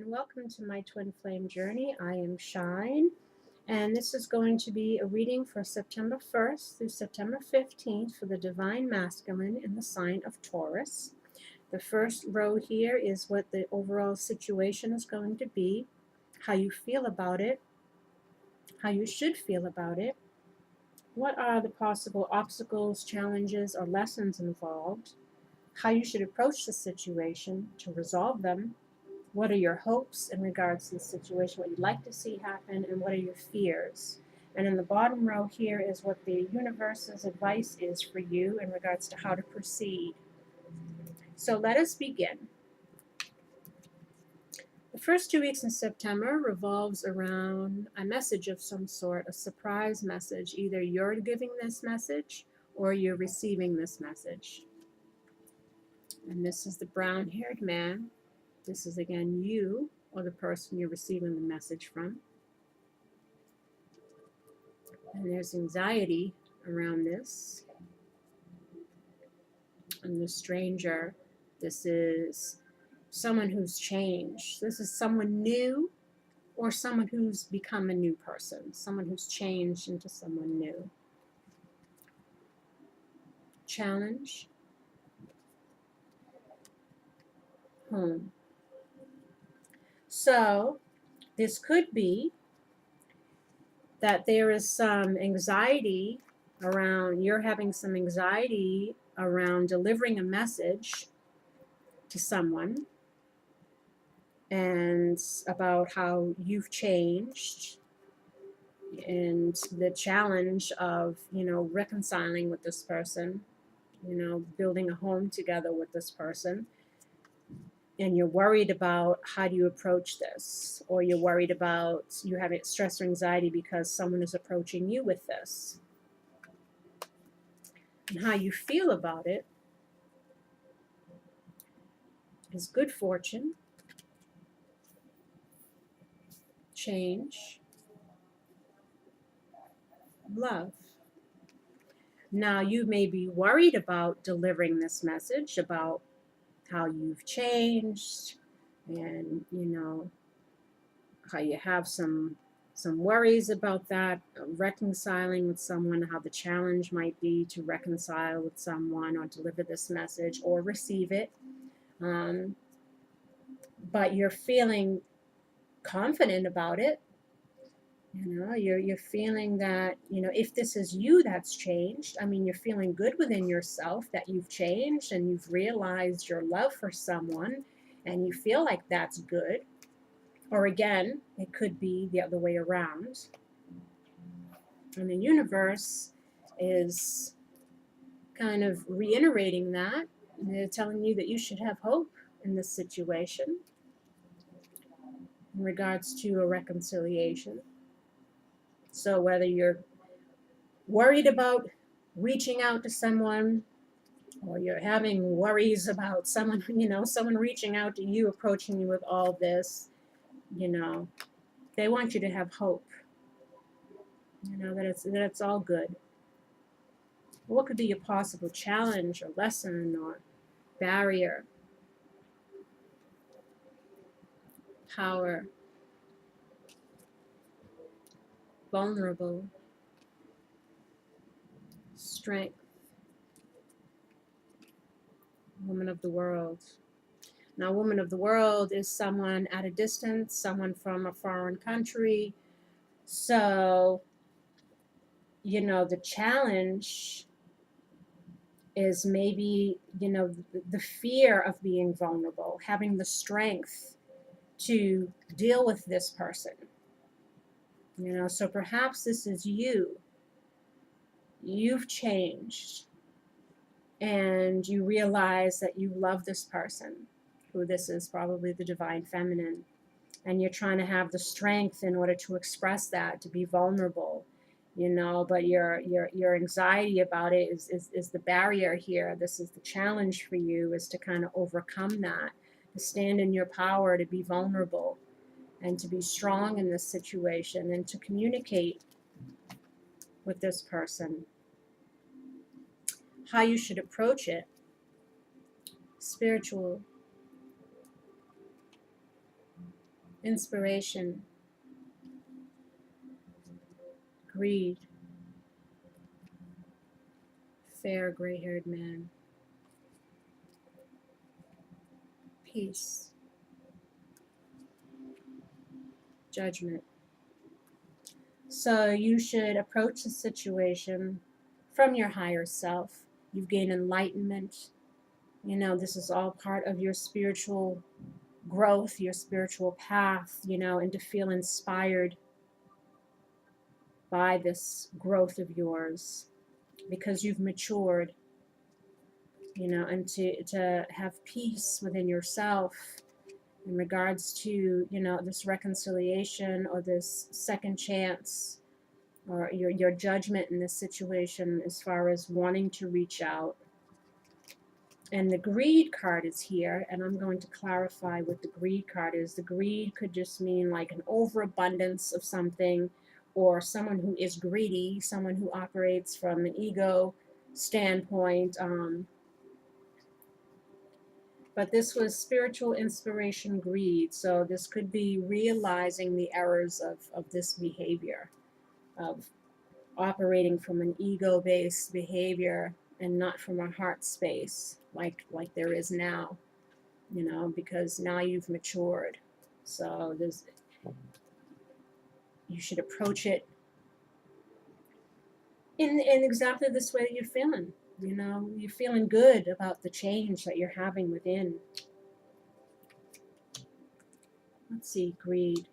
welcome to my twin flame journey. I am Shine, and this is going to be a reading for September 1st through September 15th for the Divine Masculine in the sign of Taurus. The first row here is what the overall situation is going to be, how you feel about it, how you should feel about it, what are the possible obstacles, challenges, or lessons involved, how you should approach the situation to resolve them. What are your hopes in regards to the situation, what you'd like to see happen, and what are your fears? And in the bottom row here is what the universe's advice is for you in regards to how to proceed. So let us begin. The first 2 weeks in September revolves around a message of some sort, a surprise message. Either you're giving this message or you're receiving this message. And this is the brown-haired man. This is again you or the person you're receiving the message from. And there's anxiety around this. And the stranger, this is someone who's changed. This is someone new or someone who's become a new person. Someone who's changed into someone new. Challenge. Home. So this could be that there is some anxiety around, you're having some anxiety around delivering a message to someone and about how you've changed and the challenge of, reconciling with this person, building a home together with this person. And you're worried about how do you approach this, or you're worried about you having stress or anxiety because someone is approaching you with this. And how you feel about it is good fortune, change, love. Now you may be worried about delivering this message, about how you've changed, and how you have some worries about that, reconciling with someone, how the challenge might be to reconcile with someone or deliver this message or receive it. But you're feeling confident about it. You're feeling that, if this is you that's changed, you're feeling good within yourself that you've changed and you've realized your love for someone and you feel like that's good. Or again, it could be the other way around. And the universe is kind of reiterating that. They're telling you that you should have hope in this situation in regards to a reconciliation. So whether you're worried about reaching out to someone, or you're having worries about someone, someone reaching out to you, approaching you with all this, they want you to have hope, that it's all good. What could be a possible challenge or lesson or barrier? Power. Vulnerable. Strength. Woman of the world. Now, woman of the world is someone at a distance, someone from a foreign country. So, the challenge is maybe, the fear of being vulnerable, having the strength to deal with this person. So perhaps this is you. You've changed. And you realize that you love this person, who this is probably the divine feminine, and you're trying to have the strength in order to express that, to be vulnerable, but your anxiety about it is the barrier here. This is the challenge for you, is to kind of overcome that, to stand in your power, to be vulnerable and to be strong in this situation and to communicate with this person. How you should approach it. Spiritual. inspiration, greed, fair gray-haired man, peace, judgment. So you should approach the situation from your higher self. You've gained enlightenment. You know, this is all part of your spiritual growth, your spiritual path, you know, and to feel inspired by this growth of yours because you've matured, you know, and to have peace within yourself in regards to, you know, this reconciliation or this second chance or your judgment in this situation as far as wanting to reach out. And the greed card is here, and I'm going to clarify what the greed card is. The greed could just mean like an overabundance of something, or someone who is greedy, someone who operates from an ego standpoint. But this was spiritual inspiration greed, so this could be realizing the errors of this behavior, of operating from an ego-based behavior and not from a heart space like there is now, you know, because now you've matured. So you should approach it in exactly this way that you're feeling. You know, you're feeling good about the change that you're having within. Let's see, greed.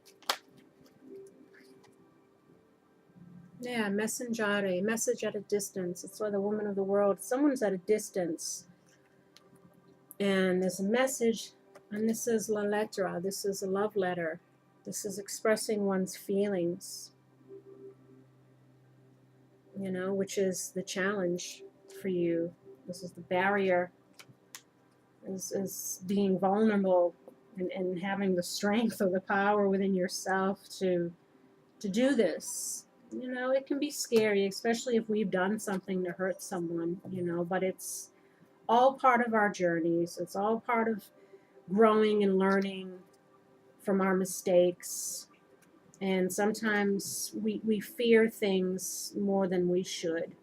Yeah, messengare, message at a distance. It's why the woman of the world, someone's at a distance. And there's a message, and this is la letra, this is a love letter. This is expressing one's feelings, you know, which is the challenge for you. This is the barrier, is being vulnerable and having the strength or the power within yourself to do this. You know, it can be scary, especially if we've done something to hurt someone, you know, but it's all part of our journeys. It's all part of growing and learning from our mistakes. And sometimes we fear things more than we should.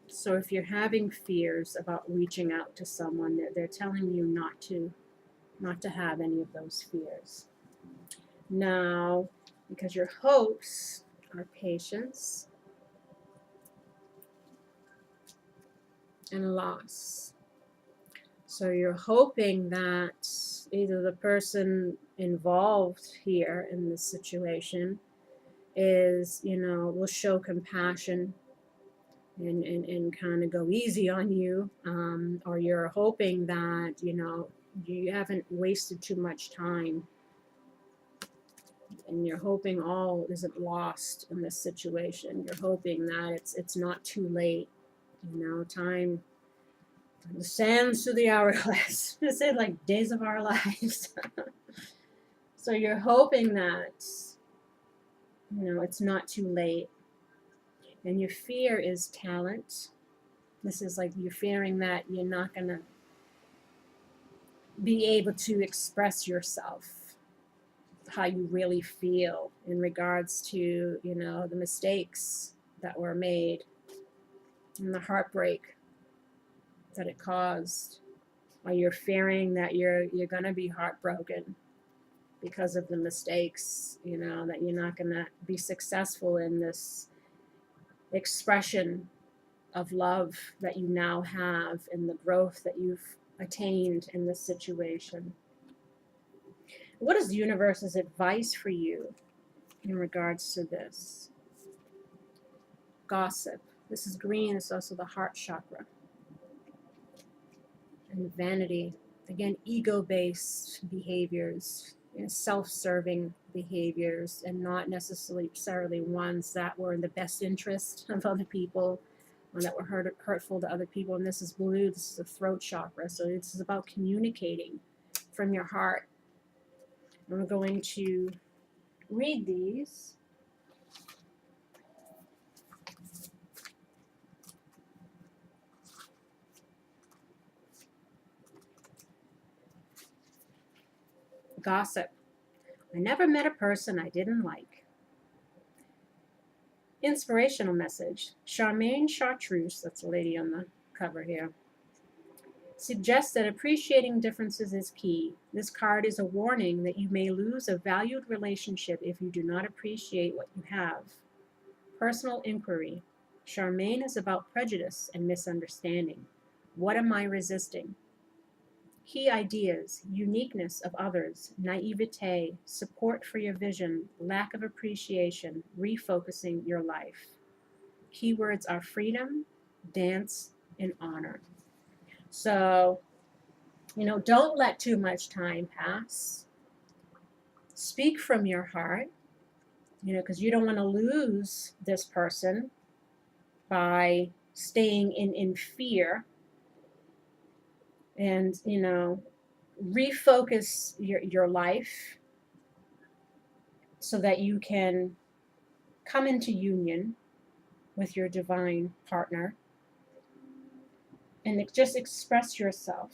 So if you're having fears about reaching out to someone, they're telling you not to have any of those fears. Now, because your hopes are patience and loss. So you're hoping that either the person involved here in this situation is, you know, will show compassion and kind of go easy on you, or you're hoping that, you know, you haven't wasted too much time, and you're hoping all isn't lost in this situation. You're hoping that it's not too late, you know, time sands through the hourglass. I say like days of our lives. So you're hoping that, you know, it's not too late. And your fear is talent. This is like you're fearing that you're not going to be able to express yourself, how you really feel in regards to, you know, the mistakes that were made and the heartbreak that it caused. Or you're fearing that you're going to be heartbroken because of the mistakes, you know, that you're not going to be successful in this expression of love that you now have and the growth that you've attained in this situation. What is the universe's advice for you in regards to this? Gossip. This is green. It's also the heart chakra. And vanity. Again, ego-based behaviors, you know, self-serving behaviors, and not necessarily ones that were in the best interest of other people, or that were hurtful to other people. And this is blue. This is the throat chakra. So this is about communicating from your heart. And we're going to read these. Gossip. I never met a person I didn't like. Inspirational message. Charmaine Chartreuse, that's a lady on the cover here, suggests that appreciating differences is key. This card is a warning that you may lose a valued relationship if you do not appreciate what you have. Personal inquiry. Charmaine is about prejudice and misunderstanding. What am I resisting? Key ideas: uniqueness of others, naivete, support for your vision, lack of appreciation, refocusing your life. Keywords are freedom, dance, and honor. So, don't let too much time pass. Speak from your heart, because you don't want to lose this person by staying in fear. And, refocus your life so that you can come into union with your divine partner and just express yourself,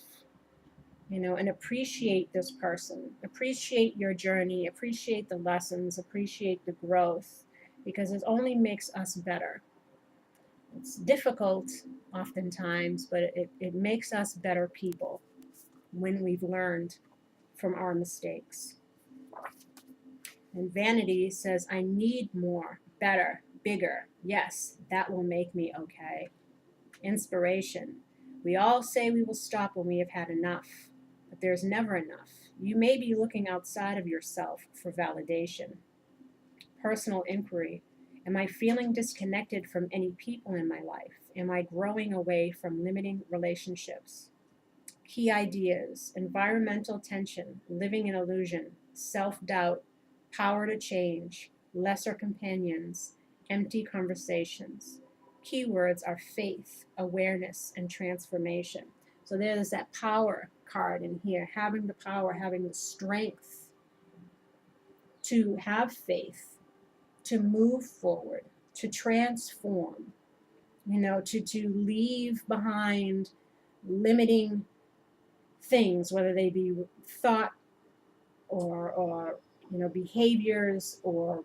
and appreciate this person, appreciate your journey, appreciate the lessons, appreciate the growth, because it only makes us better. It's difficult oftentimes, but it makes us better people when we've learned from our mistakes. And vanity says, I need more, better, bigger. Yes, that will make me okay. Inspiration. We all say we will stop when we have had enough, but there's never enough. You may be looking outside of yourself for validation. Personal inquiry. Am I feeling disconnected from any people in my life? Am I growing away from limiting relationships? Key ideas: environmental tension, living in illusion, self-doubt, power to change, lesser companions, empty conversations. Keywords are faith, awareness, and transformation. So there's that power card in here, having the power, having the strength to have faith, to move forward, to transform, to leave behind limiting things, whether they be thought or behaviors or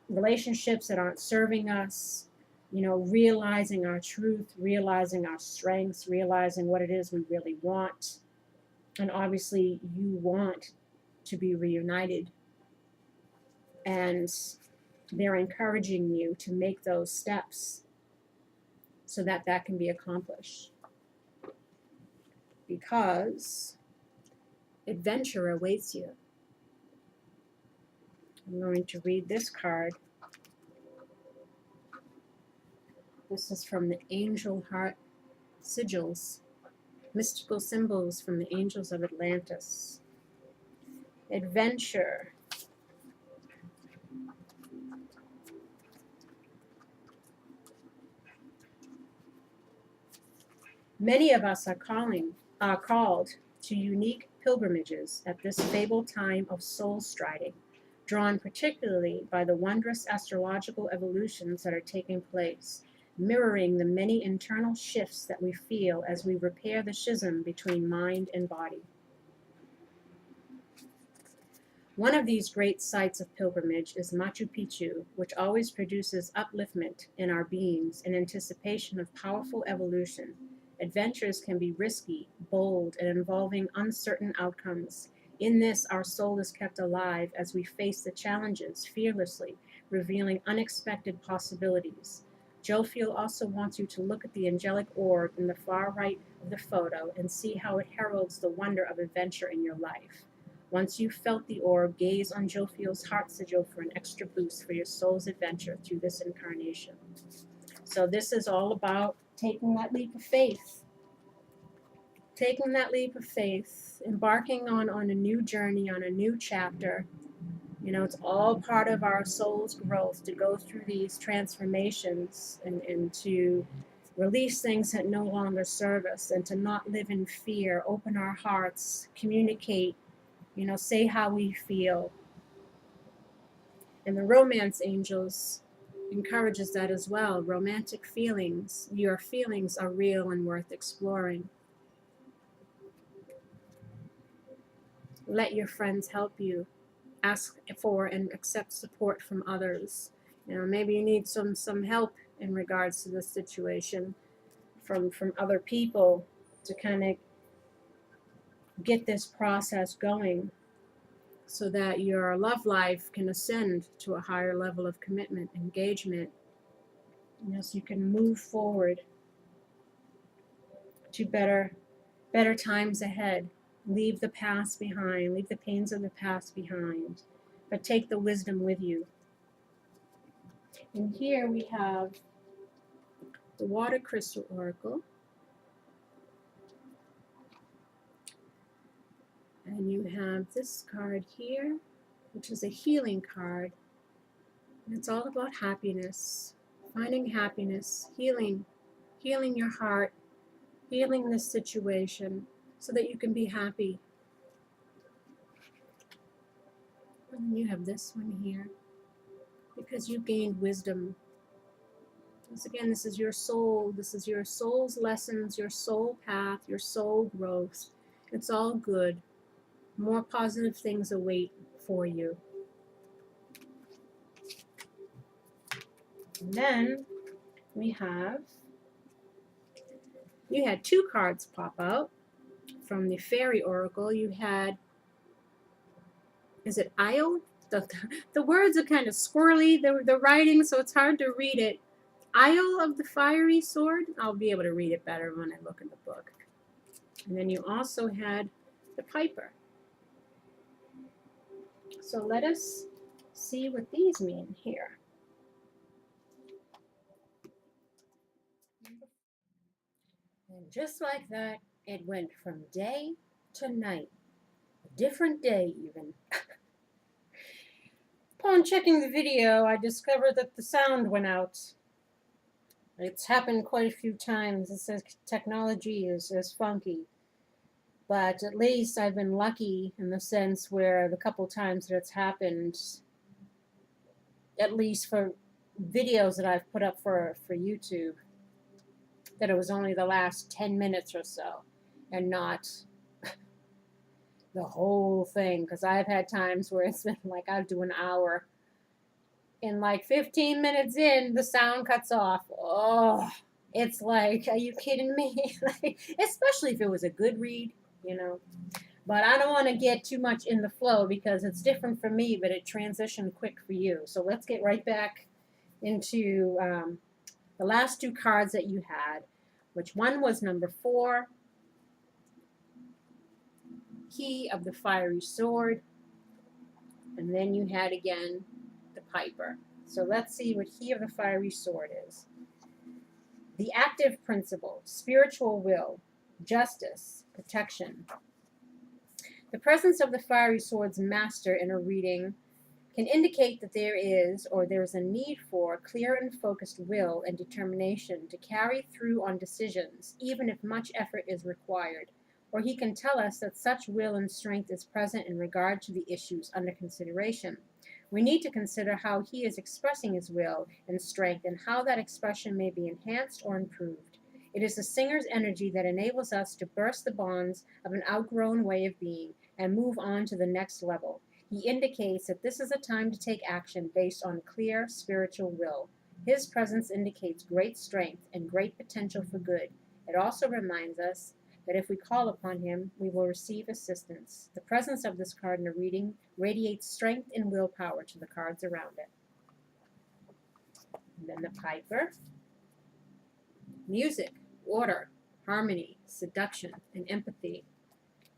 relationships that aren't serving us, realizing our truth, realizing our strengths, realizing what it is we really want. And obviously you want to be reunited, and they're encouraging you to make those steps so that that can be accomplished, because adventure awaits you. I'm going to read this card. This is from the Angel Heart Sigils, mystical symbols from the angels of Atlantis. Adventure. Many of us are called to unique pilgrimages at this fabled time of soul striding, drawn particularly by the wondrous astrological evolutions that are taking place, mirroring the many internal shifts that we feel as we repair the schism between mind and body. One of these great sites of pilgrimage is Machu Picchu, which always produces upliftment in our beings in anticipation of powerful evolution. Adventures can be risky, bold, and involving uncertain outcomes. In this, our soul is kept alive as we face the challenges fearlessly, revealing unexpected possibilities. Jophiel also wants you to look at the angelic orb in the far right of the photo and see how it heralds the wonder of adventure in your life. Once you've felt the orb, gaze on Jophiel's heart sigil for an extra boost for your soul's adventure through this incarnation. So this is all about taking that leap of faith. Taking that leap of faith, embarking on a new journey, on a new chapter. It's all part of our soul's growth to go through these transformations and to release things that no longer serve us, and to not live in fear, open our hearts, communicate, say how we feel. And the romance angels encourages that as well. Romantic feelings. Your feelings are real and worth exploring. Let your friends help you. Ask for and accept support from others. You know, maybe you need some help in regards to this situation from other people to kind of get this process going so that your love life can ascend to a higher level of commitment, engagement, you know, so you can move forward to better times ahead. Leave the past behind, leave the pains of the past behind, but take the wisdom with you. And here we have the Water Crystal Oracle. And you have this card here, which is a healing card. And it's all about happiness, finding happiness, healing your heart, healing this situation so that you can be happy. And then you have this one here, because you gained wisdom. Once again, this is your soul. This is your soul's lessons, your soul path, your soul growth. It's all good. More positive things await for you. And then we have, you had two cards pop out from the Fairy Oracle. You had, is it Io? The words are kind of squirrely, the writing, so it's hard to read it. Isle of the Fiery Sword. I'll be able to read it better when I look in the book. And then you also had the Piper. So let us see what these mean here. And just like that, it went from day to night. A different day, even. Upon checking the video, I discovered that the sound went out. It's happened quite a few times. It says technology is funky. But at least I've been lucky in the sense where the couple times that it's happened, at least for videos that I've put up for YouTube, that it was only the last 10 minutes or so and not the whole thing. Because I've had times where it's been like I'll do an hour and like 15 minutes in, the sound cuts off. Oh, it's like, are you kidding me? Like, especially if it was a good read, you know. But I don't want to get too much in the flow because it's different for me, but it transitioned quick for you. So let's get right back into the last two cards that you had, which one was number 4, Key of the Fiery Sword, and then you had again the Piper. So let's see what Key of the Fiery Sword is. The active principle, spiritual will, justice, protection. The presence of the Fiery Sword's master in a reading can indicate that there is a need for clear and focused will and determination to carry through on decisions, even if much effort is required. Or he can tell us that such will and strength is present in regard to the issues under consideration. We need to consider how he is expressing his will and strength and how that expression may be enhanced or improved. It is the singer's energy that enables us to burst the bonds of an outgrown way of being and move on to the next level. He indicates that this is a time to take action based on clear spiritual will. His presence indicates great strength and great potential for good. It also reminds us that if we call upon him, we will receive assistance. The presence of this card in a reading radiates strength and willpower to the cards around it. And then the Piper. Music, order, harmony, seduction, and empathy.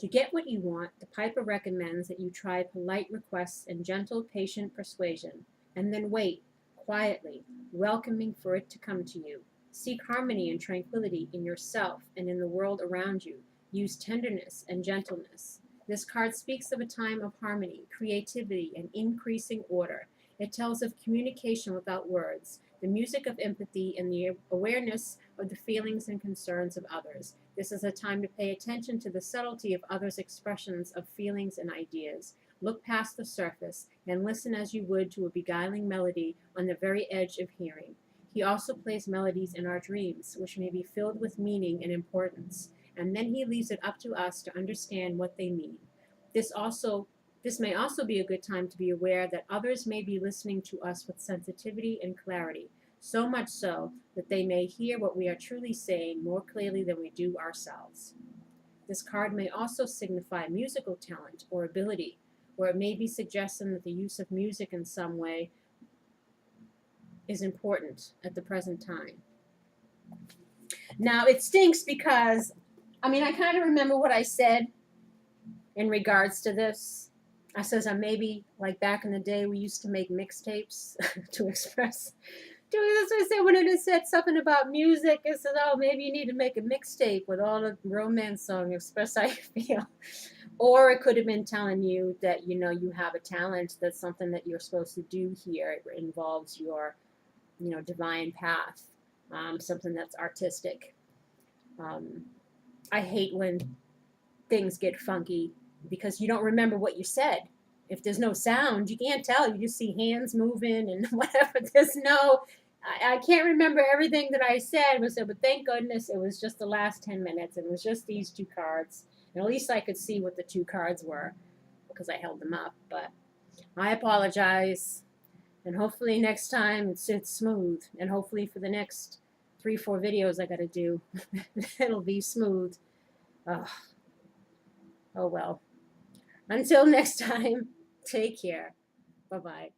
To get what you want, the Piper recommends that you try polite requests and gentle, patient persuasion, and then wait, quietly, welcoming for it to come to you. Seek harmony and tranquility in yourself and in the world around you. Use tenderness and gentleness. This card speaks of a time of harmony, creativity, and increasing order. It tells of communication without words, the music of empathy, and the awareness of the feelings and concerns of others. This is a time to pay attention to the subtlety of others' expressions of feelings and ideas. Look past the surface and listen as you would to a beguiling melody on the very edge of hearing. He also plays melodies in our dreams, which may be filled with meaning and importance, and then he leaves it up to us to understand what they mean. This may also be a good time to be aware that others may be listening to us with sensitivity and clarity, so much so that they may hear what we are truly saying more clearly than we do ourselves. This card may also signify musical talent or ability, or it may be suggesting that the use of music in some way is important at the present time. Now, it stinks because, I mean, I kind of remember what I said in regards to this. I says, maybe like back in the day, we used to make mixtapes to express. That's what I said when it said something about music. It said, oh, maybe you need to make a mixtape with all the romance songs, express how you feel. Or it could have been telling you that, you know, you have a talent, that's something that you're supposed to do here. It involves your, you know, divine path, something that's artistic. I hate when things get funky because you don't remember what you said. If there's no sound, you can't tell. You just see hands moving and whatever. There's no, I can't remember everything that I said, but thank goodness it was just the last 10 minutes. It was just these two cards. And at least I could see what the two cards were because I held them up. But I apologize. And hopefully next time it's smooth. And hopefully for the next 3-4 videos I got to do, it'll be smooth. Oh well. Until next time, take care. Bye-bye.